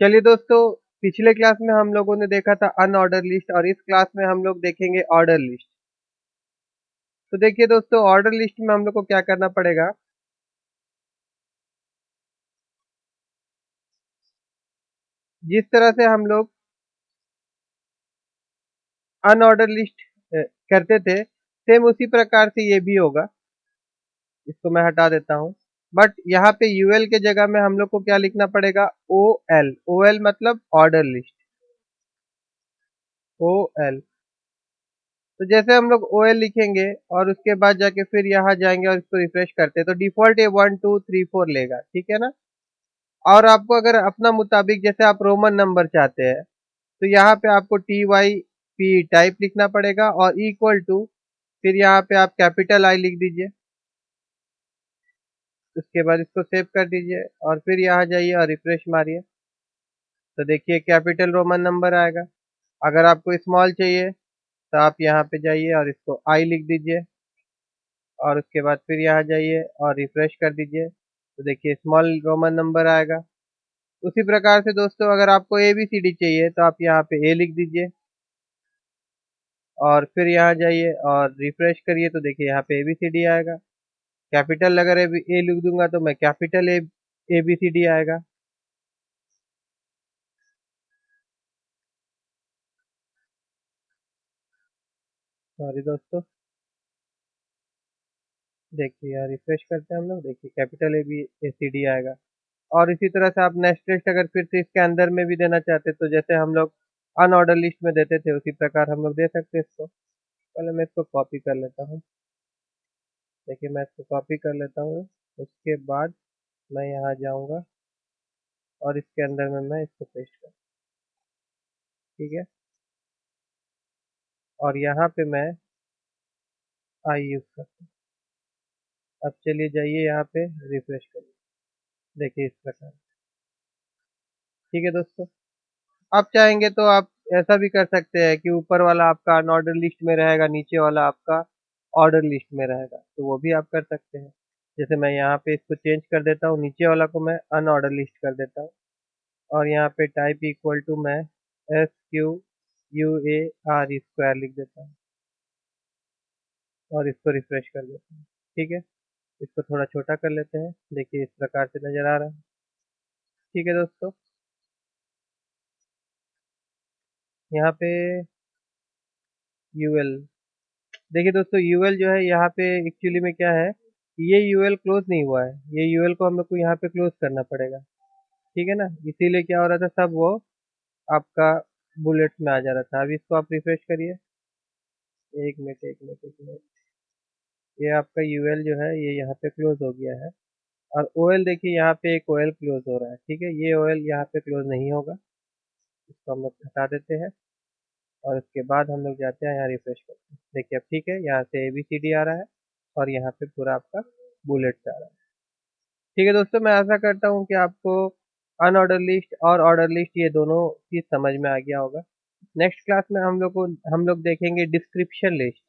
चलिए दोस्तों, पिछले क्लास में हम लोगों ने देखा था अनऑर्डर लिस्ट और इस क्लास में हम लोग देखेंगे ऑर्डर लिस्ट। तो देखिए दोस्तों, ऑर्डर लिस्ट में हम लोग को क्या करना पड़ेगा। जिस तरह से हम लोग अनऑर्डर लिस्ट करते थे, सेम उसी प्रकार से ये भी होगा। इसको मैं हटा देता हूँ। बट यहाँ पे यूएल के जगह में हम लोग को क्या लिखना पड़ेगा, ओ एल। ओ एल मतलब ऑर्डर लिस्ट। O L. तो जैसे हम लोग ओ एल लिखेंगे और उसके बाद जाके फिर यहाँ जाएंगे और इसको रिफ्रेश करते हैं, तो डिफॉल्ट ये 1 2 3 4 लेगा, ठीक है ना। और आपको अगर अपना मुताबिक जैसे आप रोमन नंबर चाहते हैं, तो यहाँ पे आपको TYP टाइप लिखना पड़ेगा और इक्वल टू, फिर यहाँ पे आप कैपिटल आई लिख दीजिए। उसके बाद इसको सेव कर दीजिए और फिर यहाँ जाइए और रिफ्रेश मारिए, तो देखिए कैपिटल रोमन नंबर आएगा। अगर आपको स्मॉल चाहिए तो आप यहाँ पे जाइए और इसको आई लिख दीजिए और उसके बाद फिर यहाँ जाइए और रिफ्रेश कर दीजिए, तो देखिए स्मॉल रोमन नंबर आएगा। उसी प्रकार से दोस्तों, अगर आपको ABCD चाहिए तो आप यहाँ पे ए लिख दीजिए और फिर यहाँ जाइए और रिफ्रेश करिए, तो देखिए यहाँ पे ABCD आएगा। कैपिटल अगर ए लिख दूंगा तो मैं कैपिटल ABCD आएगा। सॉरी दोस्तों, देखिए यहाँ रिफ्रेश करते हैं हम लोग, देखिए कैपिटल ABCD आएगा। और इसी तरह से आप नेक्स्ट लिस्ट अगर फिर से इसके अंदर में भी देना चाहते तो जैसे हम लोग अनऑर्डर लिस्ट में देते थे, उसी प्रकार हम लोग दे सकते हैं इसको। पहले मैं इसको कॉपी कर लेता हूँ। देखिए मैं इसको कॉपी कर लेता हूँ। उसके बाद मैं यहाँ जाऊँगा और इसके अंदर में मैं इसको पेस्ट कर, ठीक है। और यहाँ पे मैं आई यूज़ करता हूँ। अब चलिए जाइए यहाँ पे रिफ्रेश करिए, देखिए इस प्रकार। ठीक है दोस्तों, आप चाहेंगे तो आप ऐसा भी कर सकते हैं कि ऊपर वाला आपका अनऑर्डर लिस्ट में रहेगा, नीचे वाला आपका ऑर्डर लिस्ट में रहेगा, तो वो भी आप कर सकते हैं। जैसे मैं यहाँ पे इसको चेंज कर देता हूँ, नीचे वाला को मैं अनऑर्डर लिस्ट कर देता हूँ और यहाँ पे टाइप इक्वल टू मैं SQUAR लिख देता हूँ और इसको रिफ्रेश कर देता हूँ, ठीक है। इसको थोड़ा छोटा कर लेते हैं, देखिए इस प्रकार से नजर आ रहा है। ठीक है दोस्तों, यहाँ पे यूएल, देखिए दोस्तों यूएल जो है यहाँ पे एक्चुअली में क्या है, ये यूएल क्लोज नहीं हुआ है। ये यूएल को हम लोग को यहाँ पे क्लोज करना पड़ेगा, ठीक है ना। इसीलिए क्या हो रहा था, सब वो आपका बुलेट्स में आ जा रहा था। अभी इसको आप रिफ्रेश करिए। एक मिनट एक मिनट एक मिनट, ये आपका यूएल जो है ये यहाँ पे क्लोज हो गया है। और ओएल देखिए, यहाँ पे एक ओएल क्लोज हो रहा है, ठीक है। ये ओएल यहाँ पे क्लोज नहीं होगा, इसको हम लोग हटा देते हैं और उसके बाद हम लोग जाते हैं यहाँ रिफ्रेश करते हैं। देखिए अब ठीक है, यहाँ से ABCD आ रहा है और यहाँ पे पूरा आपका बुलेट्स आ रहा है। ठीक है दोस्तों, मैं आशा करता हूँ कि आपको अनऑर्डर लिस्ट और ऑर्डर लिस्ट ये दोनों चीज समझ में आ गया होगा। नेक्स्ट क्लास में हम लोग देखेंगे डिस्क्रिप्शन लिस्ट।